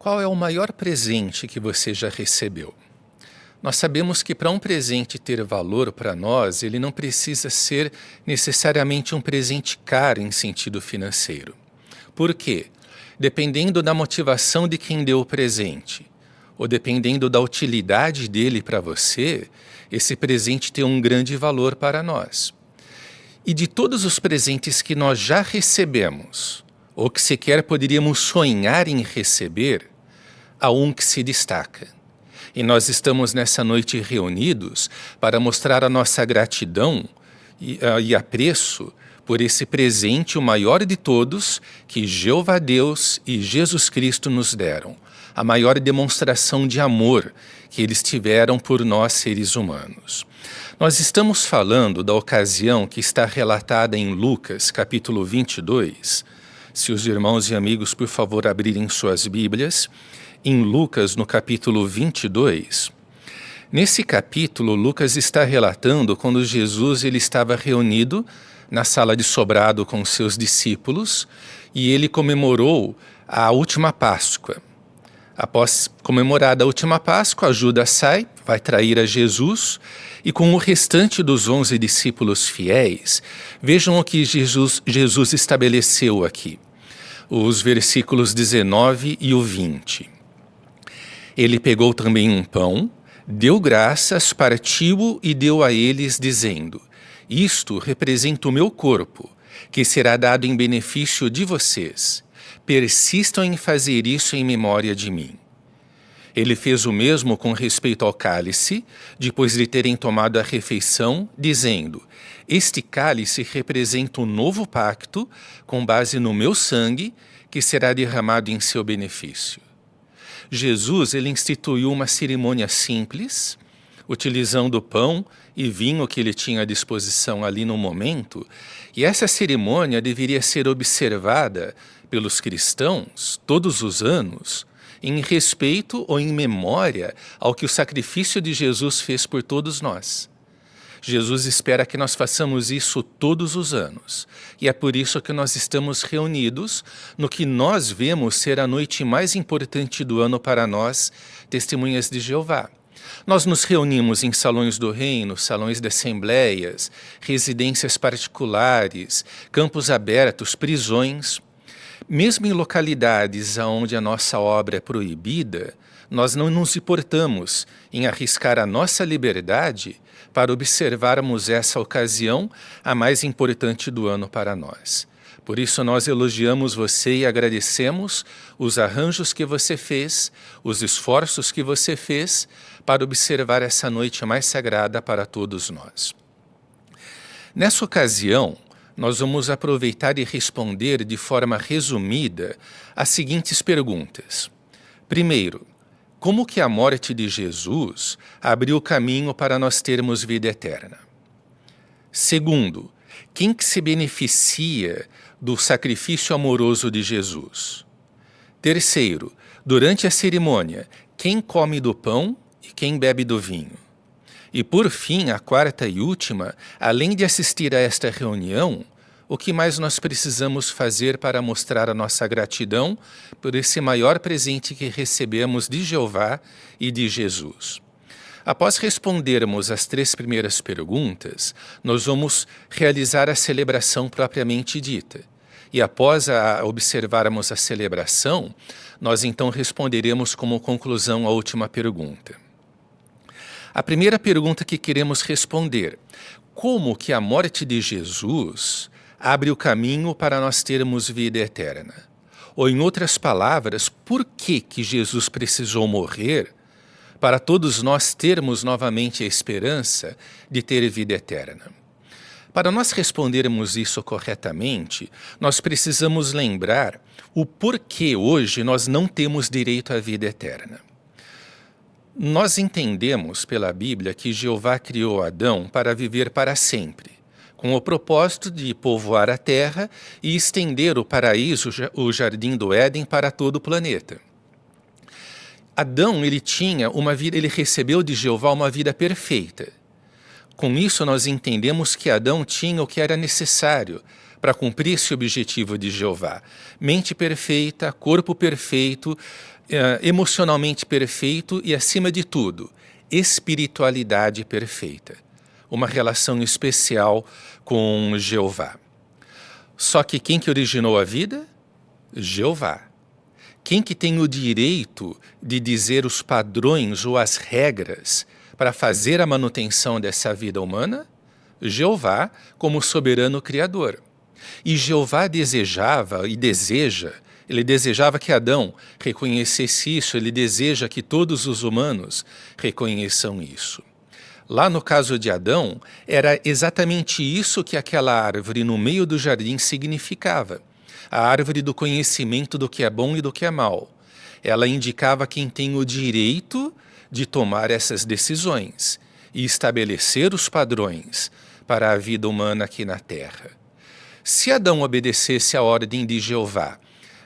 Qual é o maior presente que você já recebeu? Nós sabemos que para um presente ter valor para nós, ele não precisa ser necessariamente um presente caro em sentido financeiro. Por quê? Dependendo da motivação de quem deu o presente, ou dependendo da utilidade dele para você, esse presente tem um grande valor para nós. E de todos os presentes que nós já recebemos, ou que sequer poderíamos sonhar em receber, há um que se destaca. E nós estamos nessa noite reunidos para mostrar a nossa gratidão e apreço por esse presente, o maior de todos, que Jeová Deus e Jesus Cristo nos deram. A maior demonstração de amor que eles tiveram por nós, seres humanos. Nós estamos falando da ocasião que está relatada em Lucas, capítulo 22. Se os irmãos e amigos, por favor, abrirem suas Bíblias, em Lucas, no capítulo 22. Nesse capítulo, Lucas está relatando quando Jesus ele estava reunido na sala de sobrado com seus discípulos e ele comemorou a última Páscoa. Após comemorada a última Páscoa, Judas sai, vai trair a Jesus, e com o restante dos 11 discípulos fiéis, vejam o que Jesus estabeleceu aqui. Os versículos 19 e o 20. Ele pegou também um pão, deu graças, partiu-o e deu a eles, dizendo: isto representa o meu corpo, que será dado em benefício de vocês. Persistam em fazer isso em memória de mim. Ele fez o mesmo com respeito ao cálice, depois de terem tomado a refeição, dizendo: este cálice representa um novo pacto, com base no meu sangue, que será derramado em seu benefício. Jesus ele instituiu uma cerimônia simples, utilizando pão e vinho que ele tinha à disposição ali no momento, e essa cerimônia deveria ser observada pelos cristãos todos os anos, em respeito ou em memória ao que o sacrifício de Jesus fez por todos nós. Jesus espera que nós façamos isso todos os anos. E é por isso que nós estamos reunidos no que nós vemos ser a noite mais importante do ano para nós, testemunhas de Jeová. Nós nos reunimos em salões do reino, salões de assembleias, residências particulares, campos abertos, prisões. Mesmo em localidades onde a nossa obra é proibida, nós não nos importamos em arriscar a nossa liberdade para observarmos essa ocasião, a mais importante do ano para nós. Por isso nós elogiamos você e agradecemos os arranjos que você fez, os esforços que você fez para observar essa noite mais sagrada para todos nós. Nessa ocasião, nós vamos aproveitar e responder de forma resumida as seguintes perguntas. Primeiro, como que a morte de Jesus abriu o caminho para nós termos vida eterna? Segundo, quem que se beneficia do sacrifício amoroso de Jesus? Terceiro, durante a cerimônia, quem come do pão e quem bebe do vinho? E por fim, a quarta e última, além de assistir a esta reunião, o que mais nós precisamos fazer para mostrar a nossa gratidão por esse maior presente que recebemos de Jeová e de Jesus? Após respondermos as 3 primeiras perguntas, nós vamos realizar a celebração propriamente dita. E após observarmos a celebração, nós então responderemos como conclusão a última pergunta. A primeira pergunta que queremos responder: como que a morte de Jesus abre o caminho para nós termos vida eterna? Ou em outras palavras, por que Jesus precisou morrer para todos nós termos novamente a esperança de ter vida eterna? Para nós respondermos isso corretamente, nós precisamos lembrar o porquê hoje nós não temos direito à vida eterna. Nós entendemos pela Bíblia que Jeová criou Adão para viver para sempre, com o propósito de povoar a terra e estender o paraíso, o jardim do Éden, para todo o planeta. Adão, ele tinha uma vida, ele recebeu de Jeová uma vida perfeita. Com isso nós entendemos que Adão tinha o que era necessário para cumprir esse objetivo de Jeová. Mente perfeita, corpo perfeito, emocionalmente perfeito e, acima de tudo, espiritualidade perfeita. Uma relação especial com Jeová. Só que quem que originou a vida? Jeová. Quem que tem o direito de dizer os padrões ou as regras para fazer a manutenção dessa vida humana? Jeová, como soberano criador. E Jeová desejava e deseja, ele desejava que Adão reconhecesse isso, ele deseja que todos os humanos reconheçam isso. Lá no caso de Adão, era exatamente isso que aquela árvore no meio do jardim significava. A árvore do conhecimento do que é bom e do que é mal. Ela indicava quem tem o direito de tomar essas decisões e estabelecer os padrões para a vida humana aqui na Terra. Se Adão obedecesse à ordem de Jeová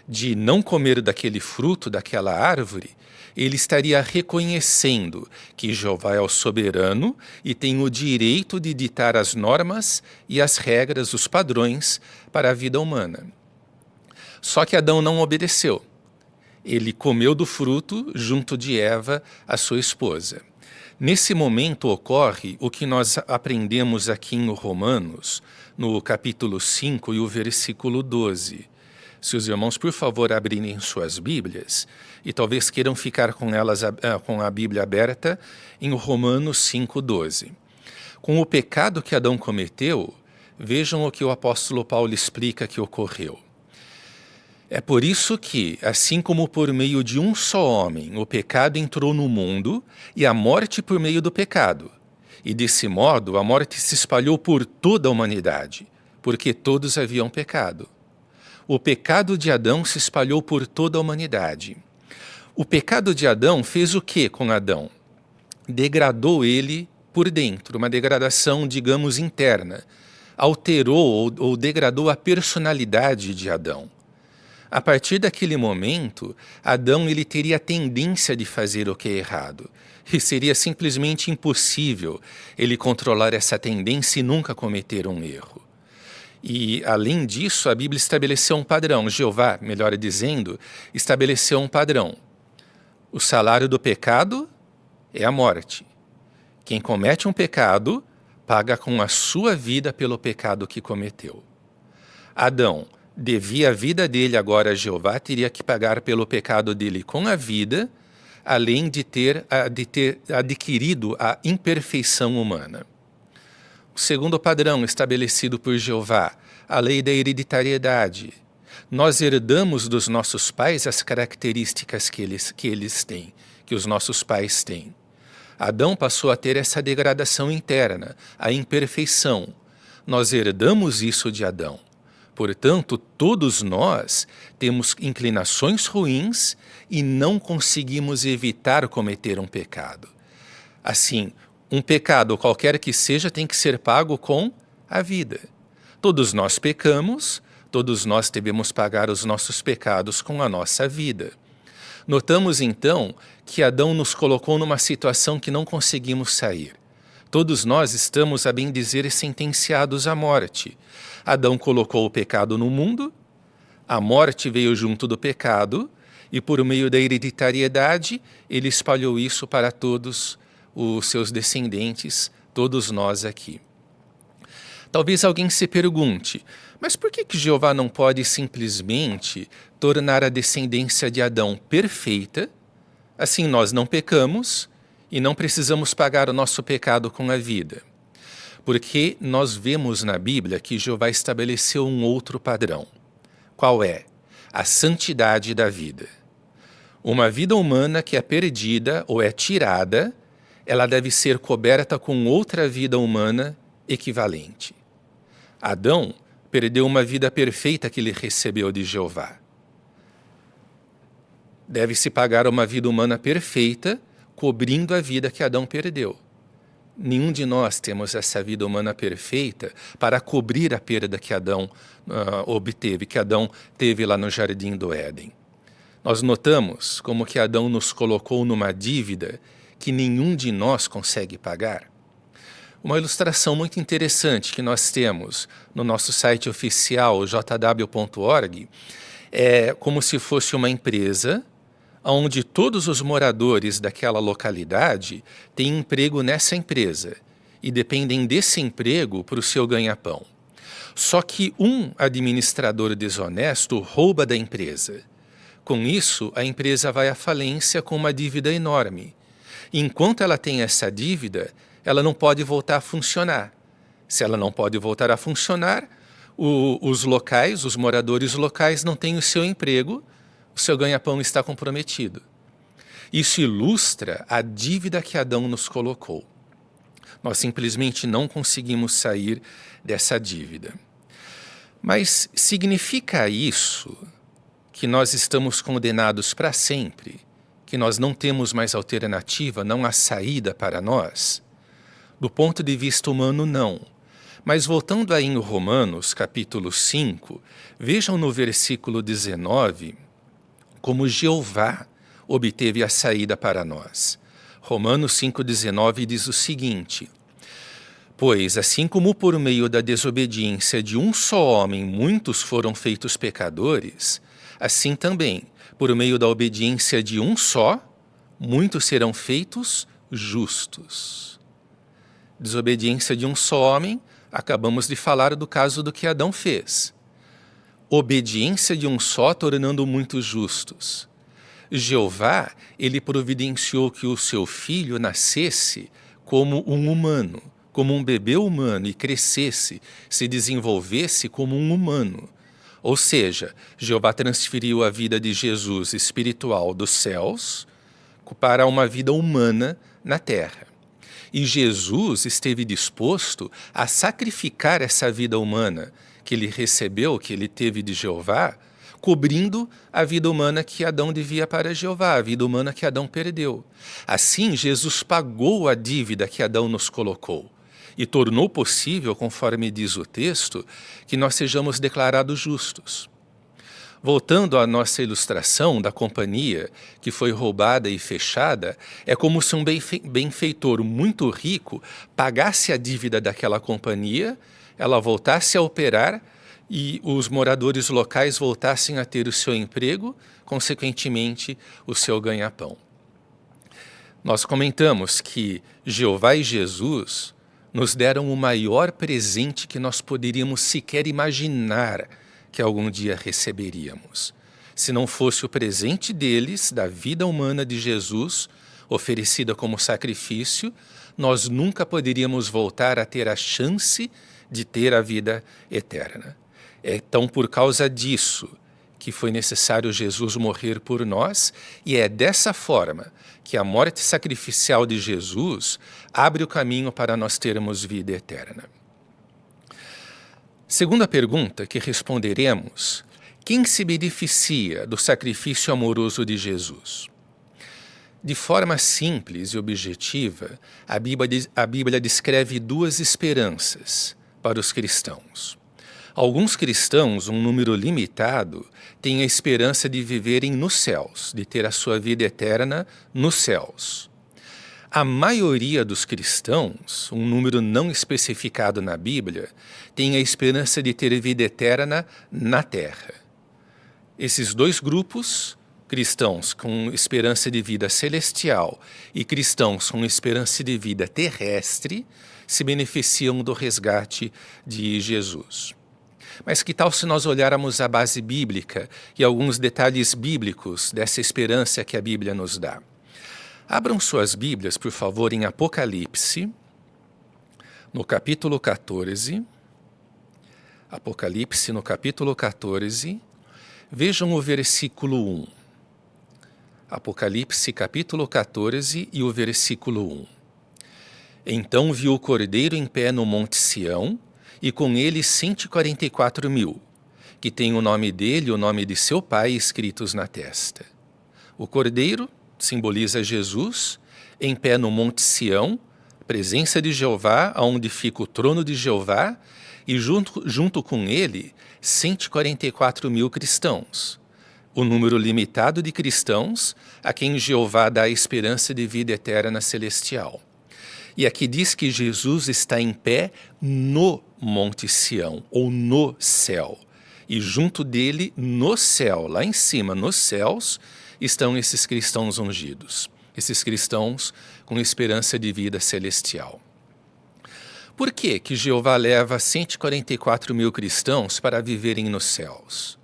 de não comer daquele fruto, daquela árvore, ele estaria reconhecendo que Jeová é o soberano e tem o direito de ditar as normas e as regras, os padrões para a vida humana. Só que Adão não obedeceu. Ele comeu do fruto junto de Eva, a sua esposa. Nesse momento ocorre o que nós aprendemos aqui em Romanos, no capítulo 5 e o versículo 12. Se os irmãos, por favor, abrirem suas Bíblias, e talvez queiram ficar com elas, com a Bíblia aberta, em Romanos 5, 12. Com o pecado que Adão cometeu, vejam o que o apóstolo Paulo explica que ocorreu. É por isso que, assim como por meio de um só homem o pecado entrou no mundo e a morte por meio do pecado, e desse modo a morte se espalhou por toda a humanidade, porque todos haviam pecado. O pecado de Adão se espalhou por toda a humanidade. O pecado de Adão fez o que com Adão? Degradou ele por dentro, uma degradação, digamos, interna. Alterou ou degradou a personalidade de Adão. A partir daquele momento, Adão ele teria a tendência de fazer o que é errado. E seria simplesmente impossível ele controlar essa tendência e nunca cometer um erro. E, além disso, a Bíblia estabeleceu um padrão. Jeová, melhor dizendo, estabeleceu um padrão. O salário do pecado é a morte. Quem comete um pecado, paga com a sua vida pelo pecado que cometeu. Adão devia a vida dele agora a Jeová, teria que pagar pelo pecado dele com a vida, além de ter adquirido a imperfeição humana. O segundo padrão estabelecido por Jeová, a lei da hereditariedade. Nós herdamos dos nossos pais as características que eles têm, que os nossos pais têm. Adão passou a ter essa degradação interna, a imperfeição. Nós herdamos isso de Adão. Portanto, todos nós temos inclinações ruins e não conseguimos evitar cometer um pecado. Assim, um pecado, qualquer que seja, tem que ser pago com a vida. Todos nós pecamos, todos nós devemos pagar os nossos pecados com a nossa vida. Notamos, então, que Adão nos colocou numa situação que não conseguimos sair. Todos nós estamos, a bem dizer, sentenciados à morte. Adão colocou o pecado no mundo, a morte veio junto do pecado, e por meio da hereditariedade, ele espalhou isso para todos os seus descendentes, todos nós aqui. Talvez alguém se pergunte, mas por que Jeová não pode simplesmente tornar a descendência de Adão perfeita? Assim nós não pecamos e não precisamos pagar o nosso pecado com a vida. Porque nós vemos na Bíblia que Jeová estabeleceu um outro padrão. Qual é? A santidade da vida. Uma vida humana que é perdida ou é tirada, ela deve ser coberta com outra vida humana equivalente. Adão perdeu uma vida perfeita que ele recebeu de Jeová. Deve-se pagar uma vida humana perfeita, cobrindo a vida que Adão perdeu. Nenhum de nós temos essa vida humana perfeita para cobrir a perda que Adão obteve, que Adão teve lá no Jardim do Éden. Nós notamos como que Adão nos colocou numa dívida que nenhum de nós consegue pagar. Uma ilustração muito interessante que nós temos no nosso site oficial, jw.org, é como se fosse uma empresa onde todos os moradores daquela localidade têm emprego nessa empresa e dependem desse emprego para o seu ganha-pão. Só que um administrador desonesto rouba da empresa. Com isso, a empresa vai à falência com uma dívida enorme. E enquanto ela tem essa dívida, ela não pode voltar a funcionar. Se ela não pode voltar a funcionar, os moradores locais não têm o seu emprego, o seu ganha-pão está comprometido. Isso ilustra a dívida que Adão nos colocou. Nós simplesmente não conseguimos sair dessa dívida. Mas significa isso que nós estamos condenados para sempre, que nós não temos mais alternativa, não há saída para nós? Do ponto de vista humano, não. Mas voltando aí em Romanos, capítulo 5, vejam no versículo 19 como Jeová obteve a saída para nós. Romanos 5,19 diz o seguinte: pois, assim como por meio da desobediência de um só homem muitos foram feitos pecadores, assim também, por meio da obediência de um só, muitos serão feitos justos. Desobediência de um só homem, acabamos de falar do caso do que Adão fez. Obediência de um só, tornando muitos justos. Jeová, ele providenciou que o seu filho nascesse como um humano, como um bebê humano, e crescesse, se desenvolvesse como um humano. Ou seja, Jeová transferiu a vida de Jesus espiritual dos céus para uma vida humana na terra. E Jesus esteve disposto a sacrificar essa vida humana que ele recebeu, que ele teve de Jeová, cobrindo a vida humana que Adão devia para Jeová, a vida humana que Adão perdeu. Assim, Jesus pagou a dívida que Adão nos colocou e tornou possível, conforme diz o texto, que nós sejamos declarados justos. Voltando à nossa ilustração da companhia que foi roubada e fechada, é como se um benfeitor muito rico pagasse a dívida daquela companhia, ela voltasse a operar e os moradores locais voltassem a ter o seu emprego, consequentemente o seu ganha-pão. Nós comentamos que Jeová e Jesus nos deram o maior presente que nós poderíamos sequer imaginar que algum dia receberíamos. Se não fosse o presente deles, da vida humana de Jesus, oferecida como sacrifício, nós nunca poderíamos voltar a ter a chance de ter a vida eterna. Então, por causa disso, que foi necessário Jesus morrer por nós, e é dessa forma que a morte sacrificial de Jesus abre o caminho para nós termos vida eterna. Segunda pergunta que responderemos: quem se beneficia do sacrifício amoroso de Jesus? De forma simples e objetiva, a Bíblia descreve duas esperanças para os cristãos. Alguns cristãos, um número limitado, têm a esperança de viverem nos céus, de ter a sua vida eterna nos céus. A maioria dos cristãos, um número não especificado na Bíblia, tem a esperança de ter vida eterna na terra. Esses dois grupos, cristãos com esperança de vida celestial e cristãos com esperança de vida terrestre, se beneficiam do resgate de Jesus. Mas que tal se nós olharmos a base bíblica e alguns detalhes bíblicos dessa esperança que a Bíblia nos dá? Abram suas Bíblias, por favor, em Apocalipse, no capítulo 14. Apocalipse, no capítulo 14. Vejam o versículo 1. Apocalipse, capítulo 14 e o versículo 1. Então viu o Cordeiro em pé no monte Sião, e com ele 144.000, que tem o nome dele e o nome de seu pai escritos na testa. O Cordeiro simboliza Jesus, em pé no monte Sião, presença de Jeová, onde fica o trono de Jeová, e junto com ele, 144.000 cristãos. O número limitado de cristãos a quem Jeová dá a esperança de vida eterna celestial. E aqui diz que Jesus está em pé no Monte Sião, ou no céu. E junto dele, no céu, lá em cima, nos céus, estão esses cristãos ungidos. Esses cristãos com esperança de vida celestial. Por que que Jeová leva 144 mil cristãos para viverem nos céus?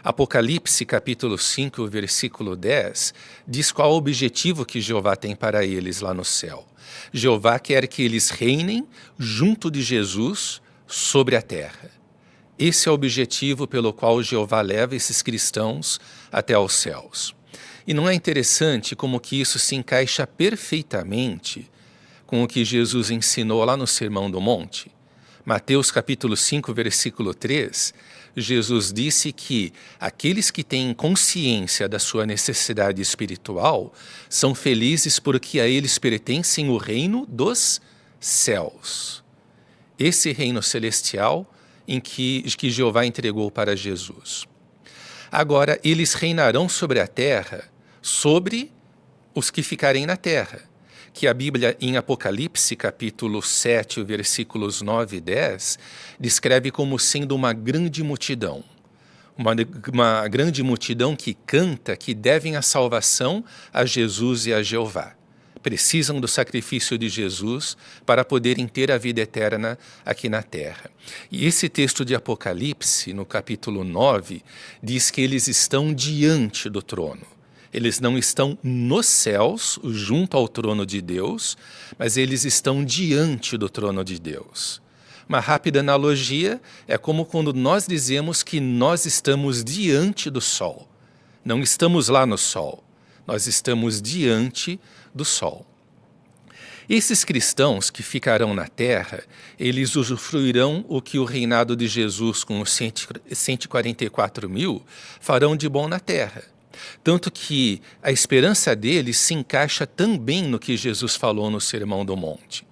Apocalipse capítulo 5, versículo 10, diz qual o objetivo que Jeová tem para eles lá no céu. Jeová quer que eles reinem junto de Jesus sobre a terra. Esse é o objetivo pelo qual Jeová leva esses cristãos até aos céus. E não é interessante como que isso se encaixa perfeitamente com o que Jesus ensinou lá no Sermão do Monte? Mateus capítulo 5, versículo 3, Jesus disse que aqueles que têm consciência da sua necessidade espiritual são felizes porque a eles pertencem o reino dos céus. Esse reino celestial em que Jeová entregou para Jesus. Agora, eles reinarão sobre a terra, sobre os que ficarem na terra, que a Bíblia, em Apocalipse, capítulo 7, versículos 9 e 10, descreve como sendo uma grande multidão. Uma grande multidão que canta que devem a salvação a Jesus e a Jeová. Precisam do sacrifício de Jesus para poderem ter a vida eterna aqui na terra. E esse texto de Apocalipse, no capítulo 9, diz que eles estão diante do trono. Eles não estão nos céus, junto ao trono de Deus, mas eles estão diante do trono de Deus. Uma rápida analogia é como quando nós dizemos que nós estamos diante do sol. Não estamos lá no sol, nós estamos diante do sol. Esses cristãos que ficarão na terra, eles usufruirão o que o reinado de Jesus com os 144 mil farão de bom na terra. Tanto que a esperança deles se encaixa também no que Jesus falou no Sermão do Monte.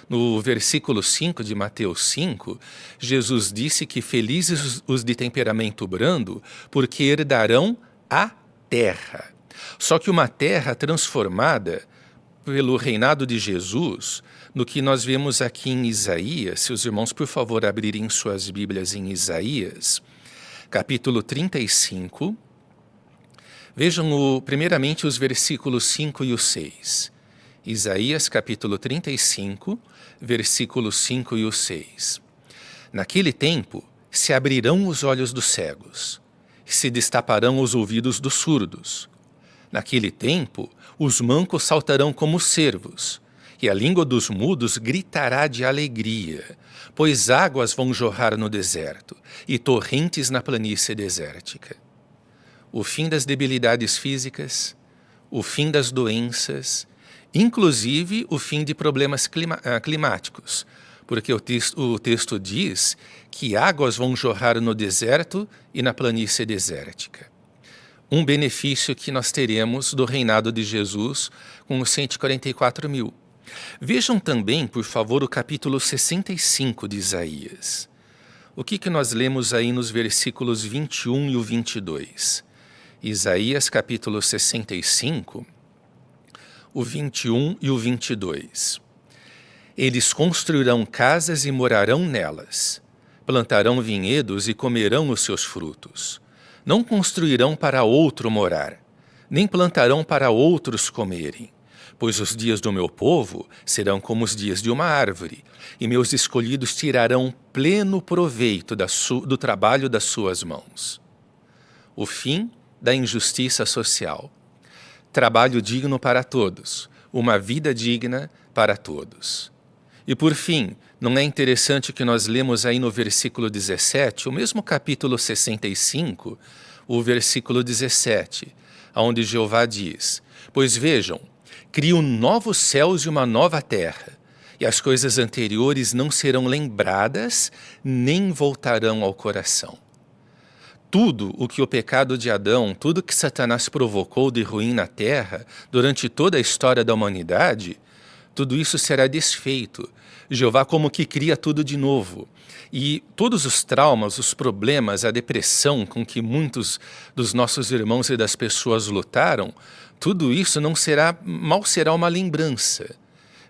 No versículo 5 de Mateus 5, Jesus disse que felizes os de temperamento brando, porque herdarão a terra. Só que uma terra transformada pelo reinado de Jesus, no que nós vemos aqui em Isaías, se os irmãos por favor abrirem suas Bíblias em Isaías, capítulo 35, vejam primeiramente os versículos 5 e o 6. Isaías capítulo 35, versículos 5 e o 6. Naquele tempo se abrirão os olhos dos cegos, se destaparão os ouvidos dos surdos. Naquele tempo os mancos saltarão como cervos, e a língua dos mudos gritará de alegria, pois águas vão jorrar no deserto e torrentes na planície desértica. O fim das debilidades físicas, o fim das doenças, inclusive o fim de problemas climáticos, porque o texto diz que águas vão jorrar no deserto e na planície desértica. Um benefício que nós teremos do reinado de Jesus com os 144 mil. Vejam também, por favor, o capítulo 65 de Isaías. O que nós lemos aí nos versículos 21 e o 22? Isaías capítulo 65, o 21 e o 22. Eles construirão casas e morarão nelas, plantarão vinhedos e comerão os seus frutos. Não construirão para outro morar, nem plantarão para outros comerem, pois os dias do meu povo serão como os dias de uma árvore, e meus escolhidos tirarão pleno proveito do trabalho das suas mãos. O fim da injustiça social. Trabalho digno para todos, uma vida digna para todos. E por fim, não é interessante o que nós lemos aí no versículo 17, o mesmo capítulo 65, o versículo 17, onde Jeová diz: pois vejam, crio novos céus e uma nova terra, e as coisas anteriores não serão lembradas, nem voltarão ao coração. Tudo o que o pecado de Adão, tudo que Satanás provocou de ruim na terra, durante toda a história da humanidade, tudo isso será desfeito. Jeová como que cria tudo de novo. E todos os traumas, os problemas, a depressão com que muitos dos nossos irmãos e das pessoas lutaram, tudo isso mal será uma lembrança.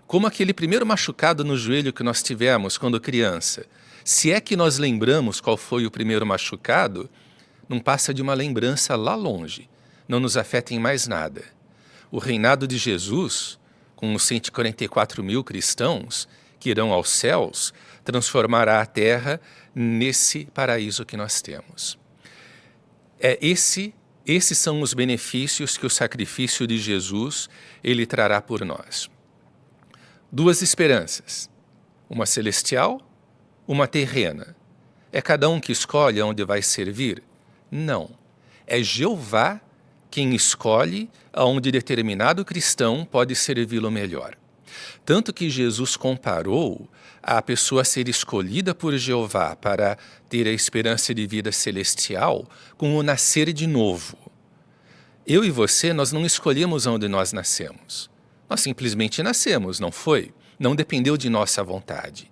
Como aquele primeiro machucado no joelho que nós tivemos quando criança. Se é que nós lembramos qual foi o primeiro machucado, não passa de uma lembrança lá longe, não nos afeta em mais nada. O reinado de Jesus, com os 144 mil cristãos que irão aos céus, transformará a terra nesse paraíso que nós temos. Esses são os benefícios que o sacrifício de Jesus ele trará por nós. Duas esperanças, uma celestial, uma terrena. É cada um que escolhe onde vai servir? Não. É Jeová quem escolhe aonde determinado cristão pode servi-lo melhor. Tanto que Jesus comparou a pessoa ser escolhida por Jeová para ter a esperança de vida celestial com o nascer de novo. Eu e você, nós não escolhemos onde nós nascemos. Nós simplesmente nascemos, não foi? Não dependeu de nossa vontade.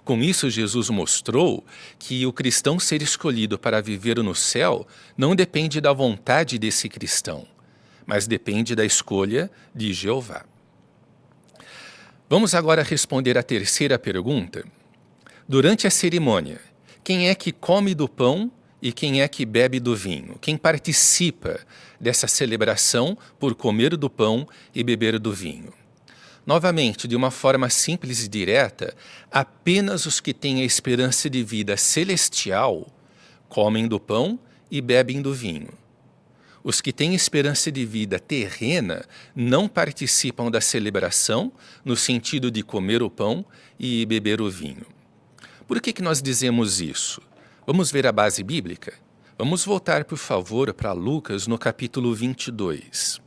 Com isso, Jesus mostrou que o cristão ser escolhido para viver no céu não depende da vontade desse cristão, mas depende da escolha de Jeová. Vamos agora responder a terceira pergunta. Durante a cerimônia, quem é que come do pão e quem é que bebe do vinho? Quem participa dessa celebração por comer do pão e beber do vinho? Novamente, de uma forma simples e direta, apenas os que têm a esperança de vida celestial comem do pão e bebem do vinho. Os que têm esperança de vida terrena não participam da celebração no sentido de comer o pão e beber o vinho. Por que nós dizemos isso? Vamos ver a base bíblica? Vamos voltar, por favor, para Lucas no capítulo 22.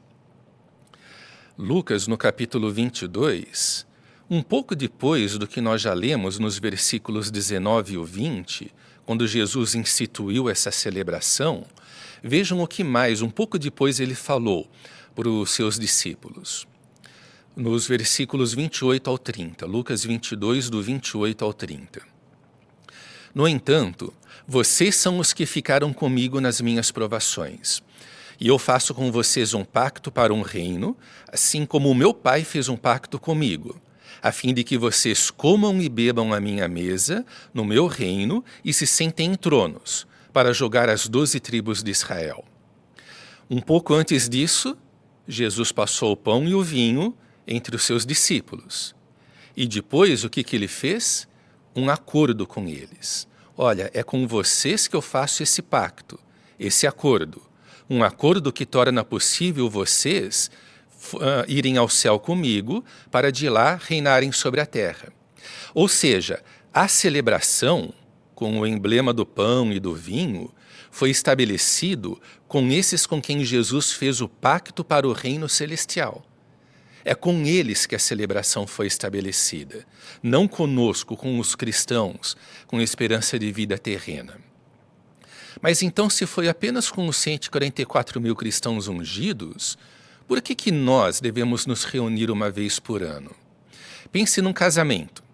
Lucas, no capítulo 22, um pouco depois do que nós já lemos nos versículos 19 e 20, quando Jesus instituiu essa celebração, vejam o que mais, um pouco depois ele falou para os seus discípulos. Nos versículos 28 ao 30, Lucas 22, do 28 ao 30. No entanto, vocês são os que ficaram comigo nas minhas provações. E eu faço com vocês um pacto para um reino, assim como o meu Pai fez um pacto comigo, a fim de que vocês comam e bebam à minha mesa, no meu reino, e se sentem em tronos, para julgar as 12 tribos de Israel. Um pouco antes disso, Jesus passou o pão e o vinho entre os seus discípulos. E depois, o que ele fez? Um acordo com eles. Olha, é com vocês que eu faço esse pacto, esse acordo. Um acordo que torna possível vocês irem ao céu comigo para de lá reinarem sobre a terra. Ou seja, a celebração, com o emblema do pão e do vinho, foi estabelecido com esses com quem Jesus fez o pacto para o reino celestial. É com eles que a celebração foi estabelecida, não conosco, com os cristãos, com esperança de vida terrena. Mas então, se foi apenas com os 144 mil cristãos ungidos, por que nós devemos nos reunir uma vez por ano? Pense num casamento.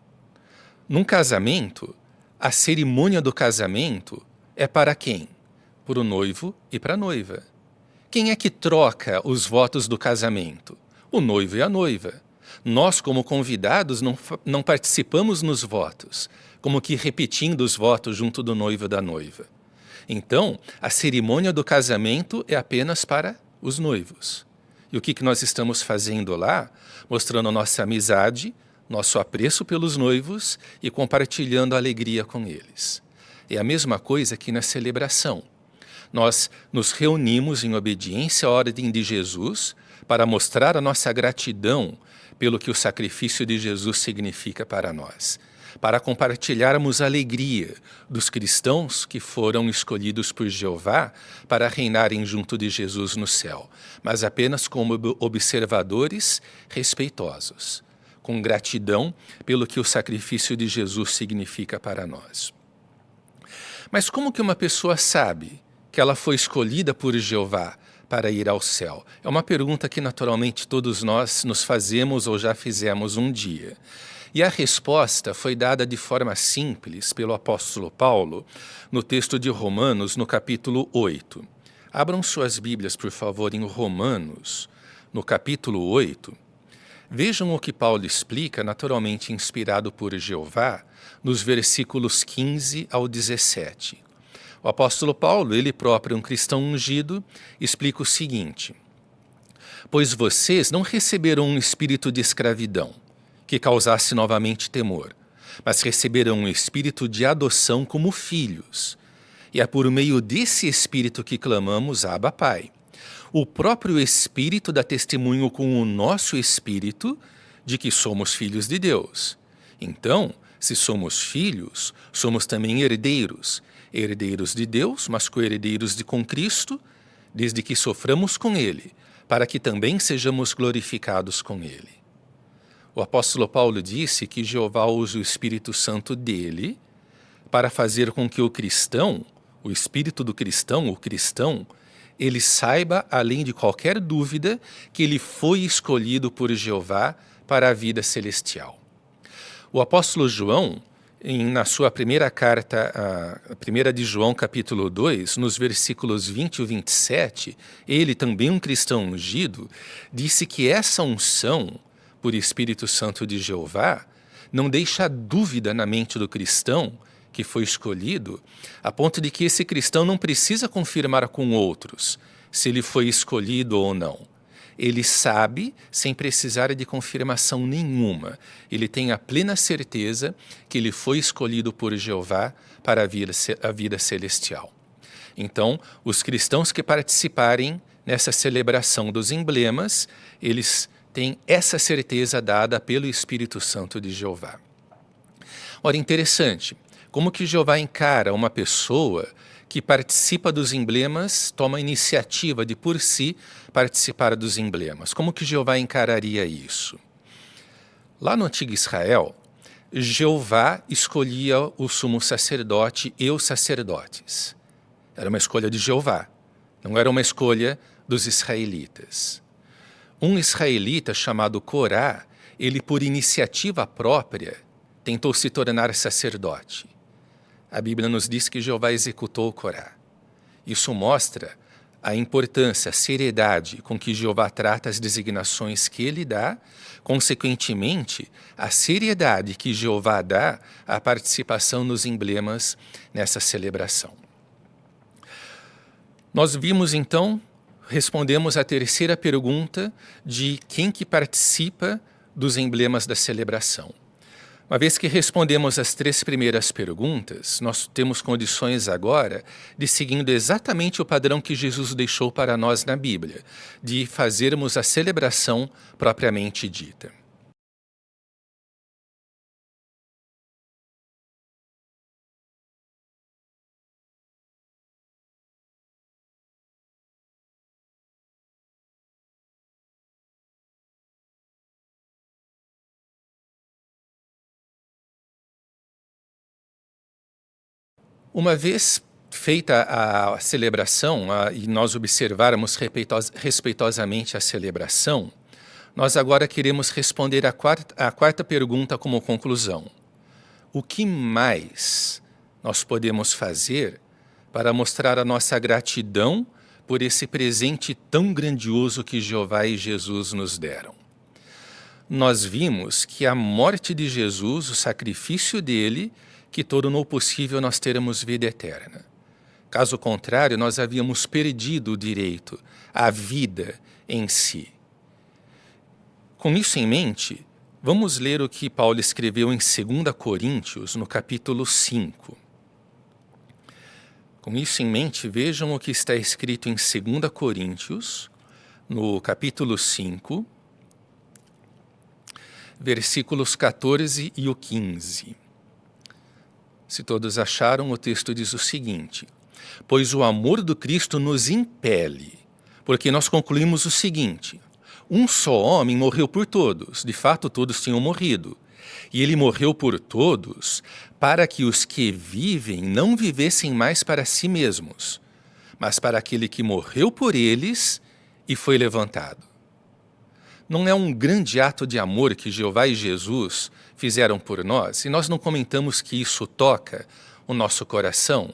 Num casamento, a cerimônia do casamento é para quem? Para o noivo e para a noiva. Quem é que troca os votos do casamento? O noivo e a noiva. Nós, como convidados, não participamos nos votos, como que repetindo os votos junto do noivo e da noiva. Então, a cerimônia do casamento é apenas para os noivos. E o que nós estamos fazendo lá? Mostrando nossa amizade, nosso apreço pelos noivos e compartilhando a alegria com eles. É a mesma coisa que na celebração. Nós nos reunimos em obediência à ordem de Jesus para mostrar a nossa gratidão pelo que o sacrifício de Jesus significa para nós, para compartilharmos a alegria dos cristãos que foram escolhidos por Jeová para reinarem junto de Jesus no céu, mas apenas como observadores respeitosos, com gratidão pelo que o sacrifício de Jesus significa para nós. Mas como que uma pessoa sabe que ela foi escolhida por Jeová para ir ao céu? É uma pergunta que naturalmente todos nós nos fazemos ou já fizemos um dia. E a resposta foi dada de forma simples pelo apóstolo Paulo no texto de Romanos, no capítulo 8. Abram suas Bíblias, por favor, em Romanos, no capítulo 8. Vejam o que Paulo explica, naturalmente inspirado por Jeová, nos versículos 15 ao 17. O apóstolo Paulo, ele próprio um cristão ungido, explica o seguinte: pois vocês não receberam um espírito de escravidão, que causasse novamente temor, mas receberam um espírito de adoção como filhos. E é por meio desse espírito que clamamos, Abba, Pai. O próprio Espírito dá testemunho com o nosso espírito de que somos filhos de Deus. Então, se somos filhos, somos também herdeiros, herdeiros de Deus, mas co-herdeiros com Cristo, desde que soframos com Ele, para que também sejamos glorificados com Ele. O apóstolo Paulo disse que Jeová usa o Espírito Santo dele para fazer com que o cristão, o espírito do cristão, o cristão, ele saiba, além de qualquer dúvida, que ele foi escolhido por Jeová para a vida celestial. O apóstolo João, na sua primeira carta, a primeira de João, capítulo 2, nos versículos 20 e 27, ele, também um cristão ungido, disse que essa unção, por Espírito Santo de Jeová, não deixa dúvida na mente do cristão que foi escolhido, a ponto de que esse cristão não precisa confirmar com outros se ele foi escolhido ou não. Ele sabe, sem precisar de confirmação nenhuma, ele tem a plena certeza que ele foi escolhido por Jeová para a vida celestial. Então, os cristãos que participarem nessa celebração dos emblemas, eles têm essa certeza dada pelo Espírito Santo de Jeová. Ora, interessante, como que Jeová encara uma pessoa que participa dos emblemas, toma a iniciativa de por si participar dos emblemas? Como que Jeová encararia isso? Lá no antigo Israel, Jeová escolhia o sumo sacerdote e os sacerdotes. Era uma escolha de Jeová, não era uma escolha dos israelitas. Um israelita chamado Corá, ele por iniciativa própria tentou se tornar sacerdote. A Bíblia nos diz que Jeová executou Corá. Isso mostra a importância, a seriedade com que Jeová trata as designações que ele dá, consequentemente, a seriedade que Jeová dá à participação nos emblemas nessa celebração. Nós vimos então, respondemos à terceira pergunta de quem que participa dos emblemas da celebração. Uma vez que respondemos as três primeiras perguntas, nós temos condições agora de, seguindo exatamente o padrão que Jesus deixou para nós na Bíblia, de fazermos a celebração propriamente dita. Uma vez feita a celebração, e nós observarmos respeitosamente a celebração, nós agora queremos responder a quarta pergunta como conclusão. O que mais nós podemos fazer para mostrar a nossa gratidão por esse presente tão grandioso que Jeová e Jesus nos deram? Nós vimos que a morte de Jesus, o sacrifício dele, que tornou possível nós termos vida eterna. Caso contrário, nós havíamos perdido o direito à vida em si. Com isso em mente, vamos ler o que Paulo escreveu em 2 Coríntios, no capítulo 5. Com isso em mente, vejam o que está escrito em 2 Coríntios, no capítulo 5, versículos 14 e o 15. Se todos acharam, o texto diz o seguinte: pois o amor do Cristo nos impele, porque nós concluímos o seguinte: um só homem morreu por todos, de fato todos tinham morrido, e ele morreu por todos para que os que vivem não vivessem mais para si mesmos, mas para aquele que morreu por eles e foi levantado. Não é um grande ato de amor que Jeová e Jesus fizeram por nós, e nós não comentamos que isso toca o nosso coração?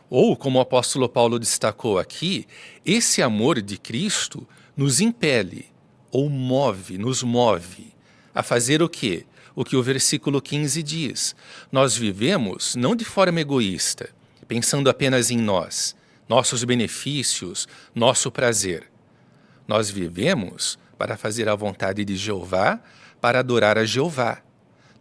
Ou, como o apóstolo Paulo destacou aqui, esse amor de Cristo nos impele, ou nos move a fazer o quê? O que o versículo 15 diz. Nós vivemos não de forma egoísta, pensando apenas em nós, nossos benefícios, nosso prazer. Nós vivemos para fazer a vontade de Jeová, para adorar a Jeová.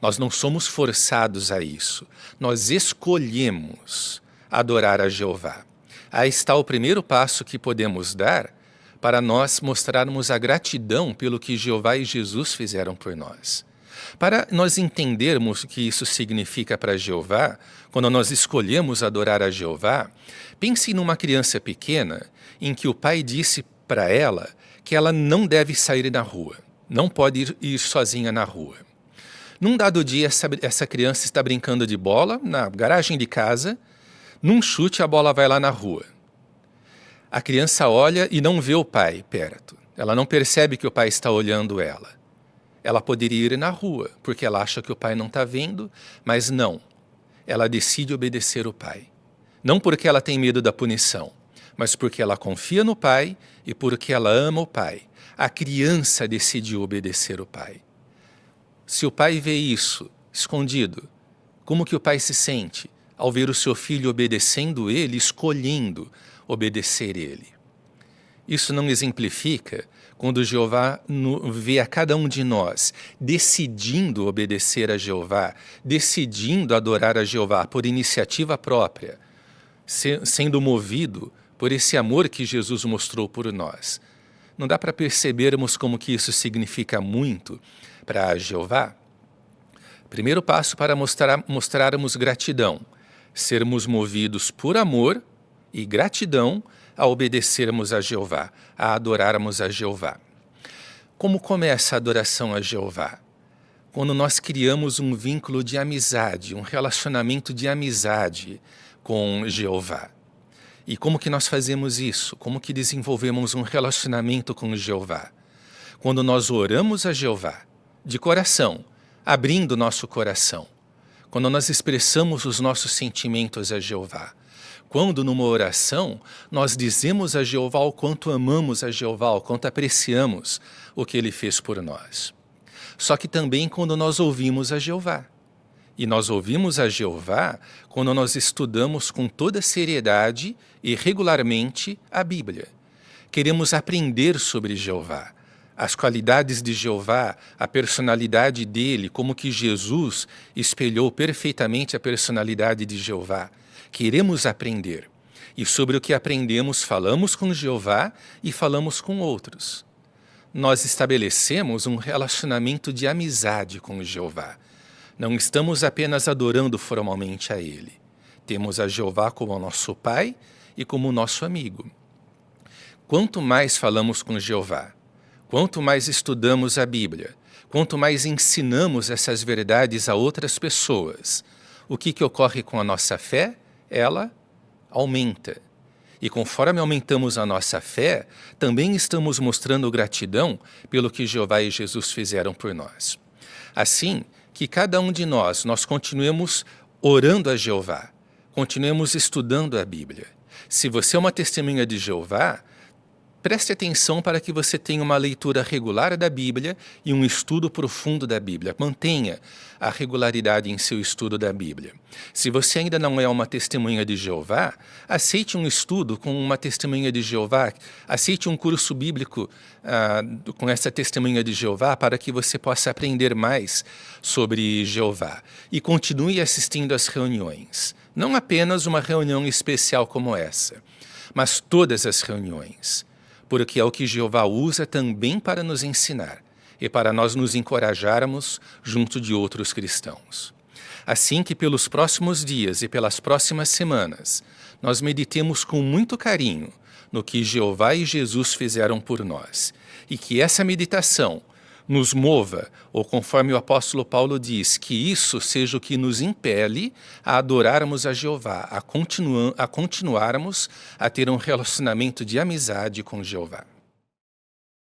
Nós não somos forçados a isso. Nós escolhemos adorar a Jeová. Aí está o primeiro passo que podemos dar para nós mostrarmos a gratidão pelo que Jeová e Jesus fizeram por nós. Para nós entendermos o que isso significa para Jeová, quando nós escolhemos adorar a Jeová, pense numa criança pequena em que o pai disse para ela que ela não deve sair na rua, não pode ir sozinha na rua. Num dado dia, essa criança está brincando de bola na garagem de casa, num chute a bola vai lá na rua. A criança olha e não vê o pai perto. Ela não percebe que o pai está olhando ela. Ela poderia ir na rua, porque ela acha que o pai não está vendo, mas não. Ela decide obedecer o pai. Não porque ela tem medo da punição, mas porque ela confia no pai e porque ela ama o pai. A criança decidiu obedecer o pai. Se o pai vê isso, escondido, como que o pai se sente ao ver o seu filho obedecendo ele, escolhendo obedecer ele? Isso não exemplifica quando Jeová vê a cada um de nós decidindo obedecer a Jeová, decidindo adorar a Jeová por iniciativa própria, sendo movido por esse amor que Jesus mostrou por nós. Não dá para percebermos como que isso significa muito para Jeová? Primeiro passo para mostrarmos gratidão, sermos movidos por amor e gratidão a obedecermos a Jeová, a adorarmos a Jeová. Como começa a adoração a Jeová? Quando nós criamos um vínculo de amizade, um relacionamento de amizade com Jeová. E como que nós fazemos isso? Como que desenvolvemos um relacionamento com Jeová? Quando nós oramos a Jeová, de coração, abrindo nosso coração. Quando nós expressamos os nossos sentimentos a Jeová. Quando numa oração nós dizemos a Jeová o quanto amamos a Jeová, o quanto apreciamos o que Ele fez por nós. Só que também quando nós ouvimos a Jeová. E nós ouvimos a Jeová quando nós estudamos com toda seriedade e regularmente a Bíblia. Queremos aprender sobre Jeová, as qualidades de Jeová, a personalidade dele, como que Jesus espelhou perfeitamente a personalidade de Jeová. Queremos aprender. E sobre o que aprendemos, falamos com Jeová e falamos com outros. Nós estabelecemos um relacionamento de amizade com Jeová. Não estamos apenas adorando formalmente a Ele. Temos a Jeová como nosso Pai e como nosso amigo. Quanto mais falamos com Jeová, quanto mais estudamos a Bíblia, quanto mais ensinamos essas verdades a outras pessoas, o que ocorre com a nossa fé? Ela aumenta. E conforme aumentamos a nossa fé, também estamos mostrando gratidão pelo que Jeová e Jesus fizeram por nós. Assim, que cada um de nós continuemos orando a Jeová, continuemos estudando a Bíblia. Se você é uma testemunha de Jeová, preste atenção para que você tenha uma leitura regular da Bíblia e um estudo profundo da Bíblia. Mantenha a regularidade em seu estudo da Bíblia. Se você ainda não é uma testemunha de Jeová, aceite um estudo com uma testemunha de Jeová, aceite um curso bíblico com essa testemunha de Jeová para que você possa aprender mais sobre Jeová. E continue assistindo às reuniões. Não apenas uma reunião especial como essa, mas todas as reuniões. Porque é o que Jeová usa também para nos ensinar e para nós nos encorajarmos junto de outros cristãos. Assim que pelos próximos dias e pelas próximas semanas, nós meditemos com muito carinho no que Jeová e Jesus fizeram por nós, e que essa meditação nos mova, ou conforme o apóstolo Paulo diz, que isso seja o que nos impele a adorarmos a Jeová, a continuarmos a ter um relacionamento de amizade com Jeová.